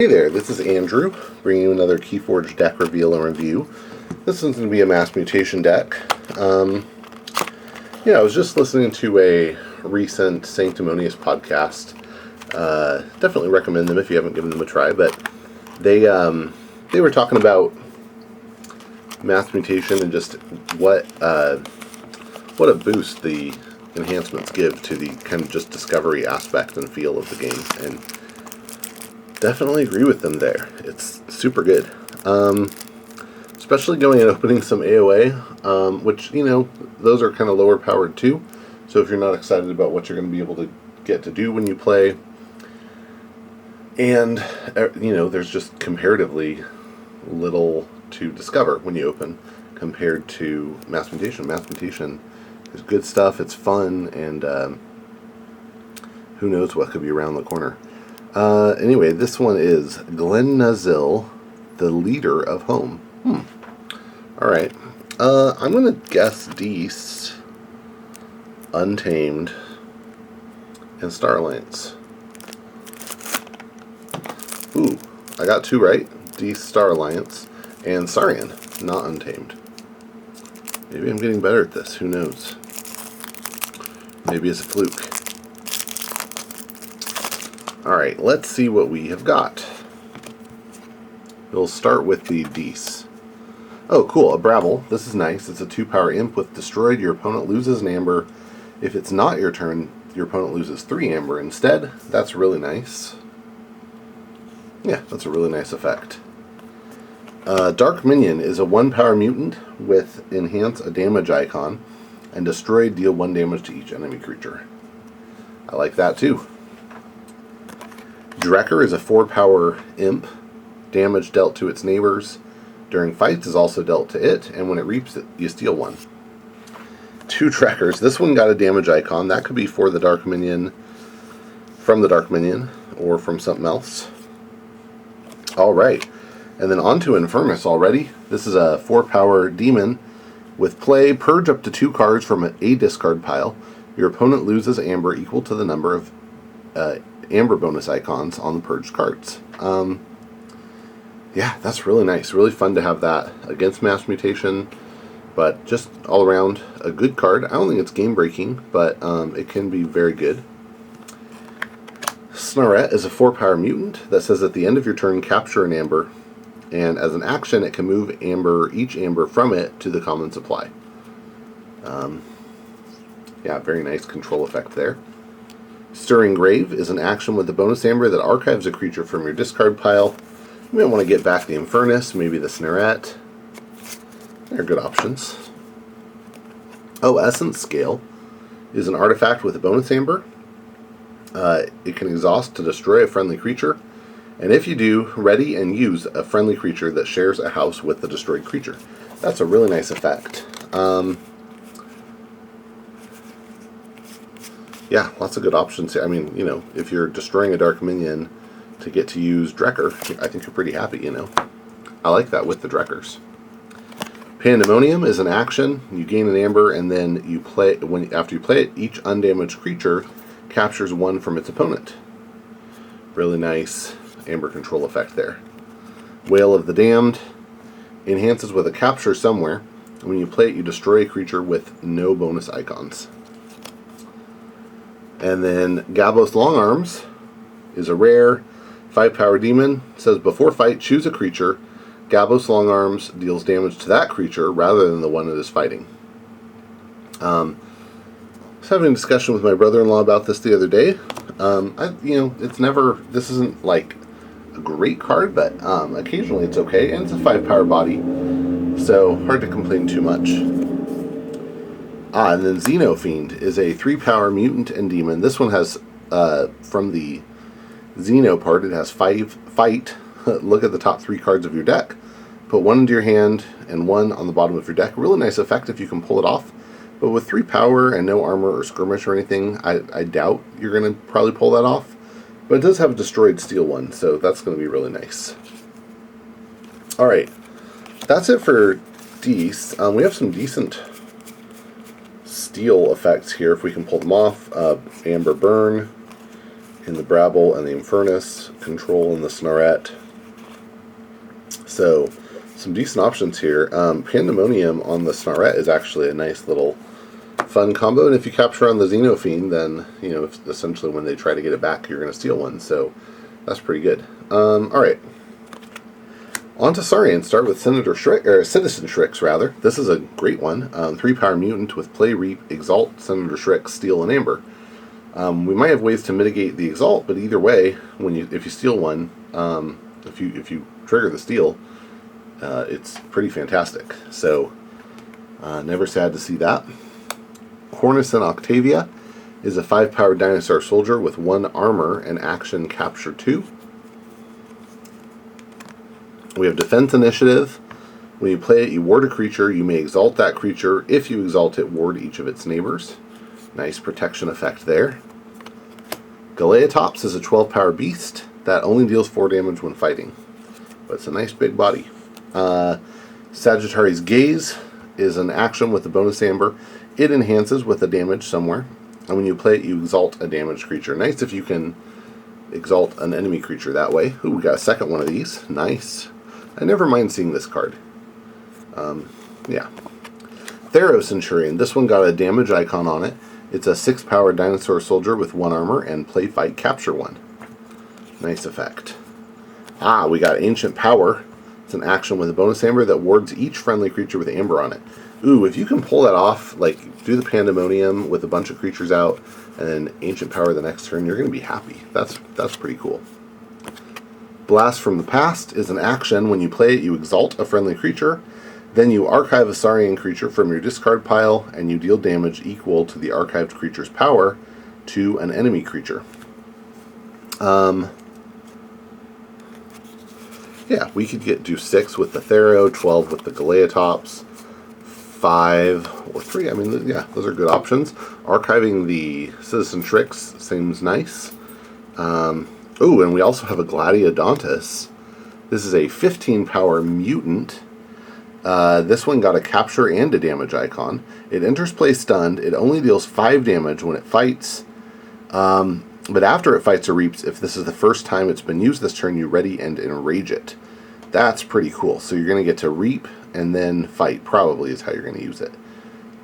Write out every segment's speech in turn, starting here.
Hey there, this is Andrew, bringing you another Keyforge deck reveal and review. This one's going to be a Mass Mutation deck. I was just listening to a recent Sanctimonious podcast. Definitely recommend them if you haven't given them a try, but they were talking about Mass Mutation and just what a boost the enhancements give to the kind of just discovery aspect and feel of the game, and definitely agree with them there. It's super good. Especially going and opening some AOA, which, those are kind of lower powered too. So if you're not excited about what you're going to be able to get to do when you play, and, there's just comparatively little to discover when you open compared to Mass Mutation. Mass Mutation is good stuff, it's fun, and who knows what could be around the corner. Anyway, this one is Glennazil, the Leader of Home. Alright. I'm going to guess Deist, Untamed, and Star Alliance. Ooh, I got two right. Deist, Star Alliance, and Saurian, not Untamed. Maybe I'm getting better at this, who knows. Maybe it's a fluke. Alright, let's see what we have got. We'll start with the Deist. Oh, cool, a Brabble. This is nice. It's a 2-power imp with Destroyed. Your opponent loses an amber. If it's not your turn, your opponent loses 3 amber instead. That's really nice. Yeah, that's a really nice effect. Dark Minion is a 1-power mutant with Enhance a damage icon, and Destroyed, deal 1 damage to each enemy creature. I like that too. Drekker is a 4-power imp. Damage dealt to its neighbors during fights is also dealt to it, and when it reaps it, you steal 1. 2 Trekkers. This one got a damage icon. That could be for the Dark Minion, from the Dark Minion, or from something else. Alright, and then on to Infernus already. This is a 4-power demon. With play, purge up to 2 cards from a discard pile. Your opponent loses amber equal to the number of amber bonus icons on the purged cards. Yeah, that's really nice. Really fun to have that against Mass Mutation, but just all around a good card. I don't think it's game breaking, but it can be very good. Snarret is a 4-power mutant that says at the end of your turn, capture an amber, and as an action, it can move each amber from it to the common supply. Yeah, very nice control effect there. Stirring Grave is an action with the bonus amber that archives a creature from your discard pile. You might want to get back the Infernus, maybe the Snarret. They're good options. Oh, Essence Scale is an artifact with a bonus amber. It can exhaust to destroy a friendly creature, and if you do, ready and use a friendly creature that shares a house with the destroyed creature. That's a really nice effect. Yeah, lots of good options here. I mean, if you're destroying a Dark Minion to get to use Drekker, I think you're pretty happy, I like that with the Drekkers. Pandemonium is an action. You gain an amber, and then after you play it, each undamaged creature captures 1 from its opponent. Really nice amber control effect there. Wail of the Damned enhances with a capture somewhere. When you play it, you destroy a creature with no bonus icons. And then Gabos Longarms is a rare 5-power demon. It says before fight, choose a creature. Gabos Longarms deals damage to that creature rather than the one it is fighting. I was having a discussion with my brother-in-law about this the other day. This isn't like a great card, but occasionally it's okay, and it's a 5-power body, so hard to complain too much. And then Xenofiend is a 3-power mutant and demon. This one has, from the Xeno part, it has fight. Look at the top 3 cards of your deck. Put 1 into your hand and 1 on the bottom of your deck. Really nice effect if you can pull it off. But with 3 power and no armor or skirmish or anything, I doubt you're going to probably pull that off. But it does have a destroyed steel one, so that's going to be really nice. Alright, that's it for Deist. We have some decent steel effects here if we can pull them off. Amber Burn, in the Brabble and the Infernus, Control in the Snarette. So, some decent options here. Pandemonium on the Snarette is actually a nice little fun combo, and if you capture on the Xenofiend, then, you know, essentially when they try to get it back, you're going to steal one, so that's pretty good. Alright. On to Saurian. Start with Senator Shrek, or Citizen Shrix, rather. This is a great one. 3-power mutant with Play, Reap, Exalt, Senator Shrix, Steal, and Amber. We might have ways to mitigate the Exalt, but either way, if you steal one, if you trigger the steal, it's pretty fantastic. So, never sad to see that. Cornus and Octavia is a 5-power dinosaur soldier with 1 armor and action capture 2. We have Defense Initiative. When you play it, you ward a creature. You may exalt that creature. If you exalt it, ward each of its neighbors. Nice protection effect there. Galeatops is a 12-power beast that only deals 4 damage when fighting, but it's a nice big body. Sagittarius Gaze is an action with a bonus amber. It enhances with a damage somewhere, and when you play it, you exalt a damaged creature. Nice if you can exalt an enemy creature that way. Ooh, we got a second one of these. Nice. I never mind seeing this card. Yeah. Theros Centurion. This one got a damage icon on it. It's a 6-power dinosaur soldier with 1 armor and play, fight, capture 1. Nice effect. We got Ancient Power. It's an action with a bonus amber that wards each friendly creature with amber on it. Ooh, if you can pull that off, like do the Pandemonium with a bunch of creatures out, and then Ancient Power the next turn, you're going to be happy. That's pretty cool. Blast from the Past is an action. When you play it, you exalt a friendly creature. Then you archive a Saurian creature from your discard pile, and you deal damage equal to the archived creature's power to an enemy creature. Yeah, we could do 6 with the Thero, 12 with the Galeatops, 5 or 3. I mean, yeah, those are good options. Archiving the Citizen Shrix seems nice. Oh, and we also have a Gladiodontus. This is a 15-power mutant. This one got a capture and a damage icon. It enters play stunned. It only deals 5 damage when it fights. But after it fights or reaps, if this is the first time it's been used this turn, you ready and enrage it. That's pretty cool. So you're going to get to reap and then fight, probably, is how you're going to use it.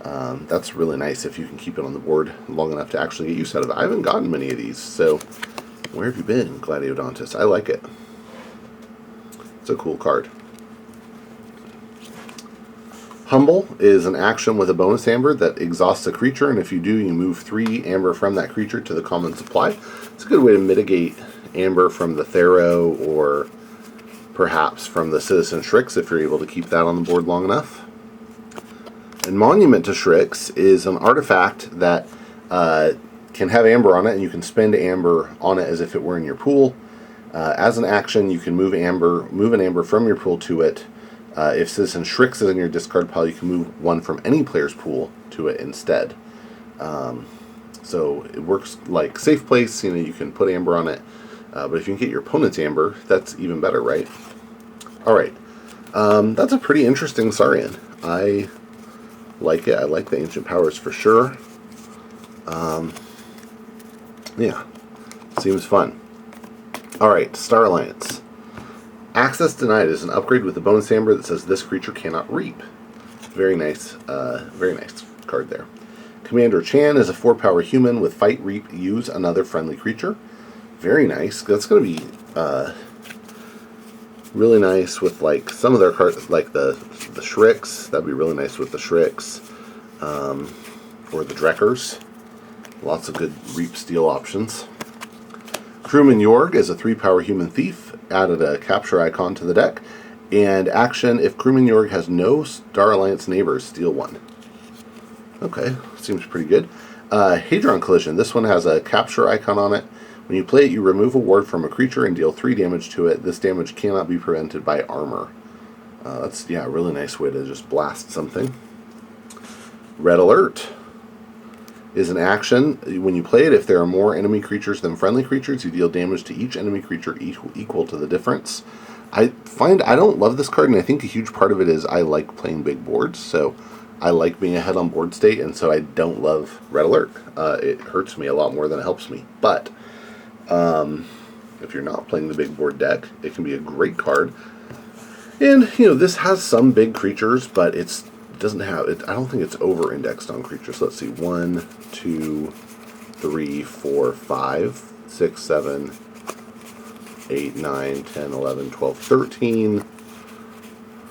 That's really nice if you can keep it on the board long enough to actually get use out of it. I haven't gotten many of these, so where have you been, Gladiodontus? I like it. It's a cool card. Humble is an action with a bonus amber that exhausts a creature, and if you do, you move 3 amber from that creature to the common supply. It's a good way to mitigate amber from the Thero, or perhaps from the Citizen Shrix if you're able to keep that on the board long enough. And Monument to Shrix is an artifact that can have amber on it, and you can spend amber on it as if it were in your pool. As an action, you can move an amber from your pool to it. If Citizen Shrix is in your discard pile, you can move 1 from any player's pool to it instead. So it works like Safe Place. You know, you can put amber on it, but if you can get your opponent's amber, that's even better, right? All right, that's a pretty interesting Saurian. I like it. I like the Ancient Powers for sure. Yeah, seems fun. All right, Star Alliance. Access Denied is an upgrade with a bonus amber that says this creature cannot reap. Very nice card there. Commander Chan is a 4-power human with Fight, Reap, Use another friendly creature. Very nice. That's going to be really nice with like some of their cards, like the Shrix. That'd be really nice with the Shrix, or the Drekkers. Lots of good Reap Steal options. Crewman Yorg is a 3-power human thief. Added a capture icon to the deck. And action, if Crewman Yorg has no Star Alliance neighbors, steal 1. Okay, seems pretty good. Hadron Collision. This one has a capture icon on it. When you play it, you remove a ward from a creature and deal 3 damage to it. This damage cannot be prevented by armor. That's, yeah, a really nice way to just blast something. Red Alert is an action. When you play it, if there are more enemy creatures than friendly creatures, you deal damage to each enemy creature equal to the difference. I don't love this card, and I think a huge part of it is I like playing big boards, so I like being ahead on board state, and so I don't love Red Alert. It hurts me a lot more than it helps me. But If you're not playing the big board deck, it can be a great card. And, this has some big creatures, but it doesn't have it. I don't think it's over-indexed on creatures. Let's see. 1, 2, 3, 4, 5, 6, 7, 8, 9, 10, 11, 12, 13,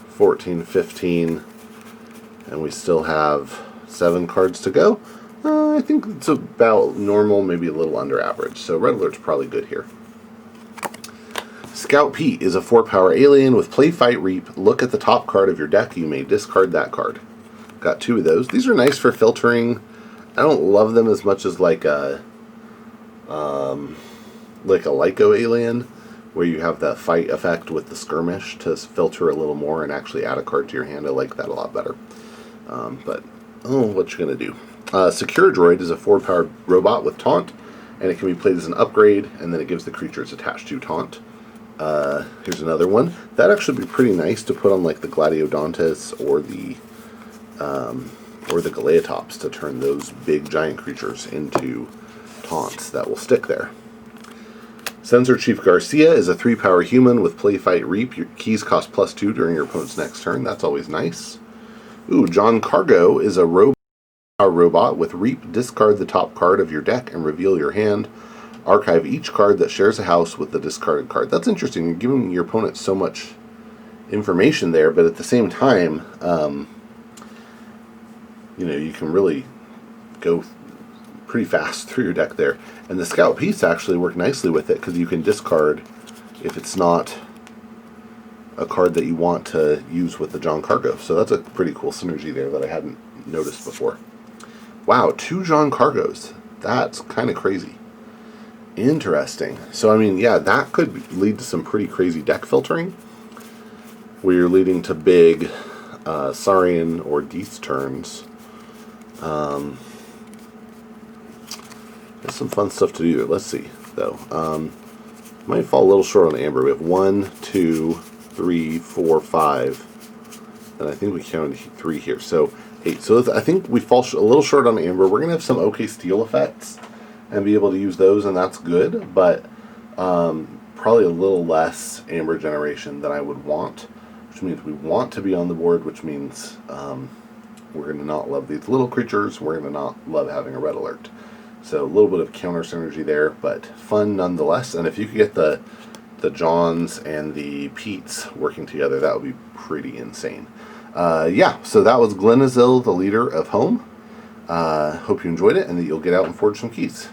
14, 15, and we still have 7 cards to go. I think it's about normal, maybe a little under average. So Red Alert's probably good here. Scout Pete is a 4-power alien with Play, Fight, Reap. Look at the top card of your deck. You may discard that card. Got 2 of those. These are nice for filtering. I don't love them as much as like a Lyco alien, where you have that fight effect with the skirmish to filter a little more and actually add a card to your hand. I like that a lot better. But what you gonna do? Secure Droid is a 4-powered robot with Taunt, and it can be played as an upgrade, and then it gives the creature it's attached to Taunt. Here's another one. That'd actually be pretty nice to put on like the Gladiodontus or the Galeatops to turn those big giant creatures into taunts that will stick there. Sensor Chief Garcia is a 3-power human with Play, Fight, Reap. Your keys cost +2 during your opponent's next turn. That's always nice. John Cargo is a robot with Reap. Discard the top card of your deck and reveal your hand. Archive each card that shares a house with the discarded card. That's interesting. You're giving your opponent so much information there, but at the same time, you can really go pretty fast through your deck there. And the Scout Piece actually work nicely with it because you can discard if it's not a card that you want to use with the John Cargo. So that's a pretty cool synergy there that I hadn't noticed before. Wow, 2 John Cargos. That's kind of crazy. Interesting. So, that could lead to some pretty crazy deck filtering, where you're leading to big Saurian or Death turns. There's some fun stuff to do there. Let's see, though. Might fall a little short on Amber. We have 1, 2, 3, 4, 5. And I think we counted 3 here. So 8. So I think we fall a little short on Amber. We're going to have some OK Steel effects and be able to use those, and that's good. But probably a little less Amber generation than I would want, which means we want to be on the board, which means we're going to not love these little creatures. We're going to not love having a Red Alert. So a little bit of counter synergy there, but fun nonetheless. And if you could get the Johns and the Petes working together, that would be pretty insane. So that was Glennazil, the leader of Home. Hope you enjoyed it and that you'll get out and forge some keys.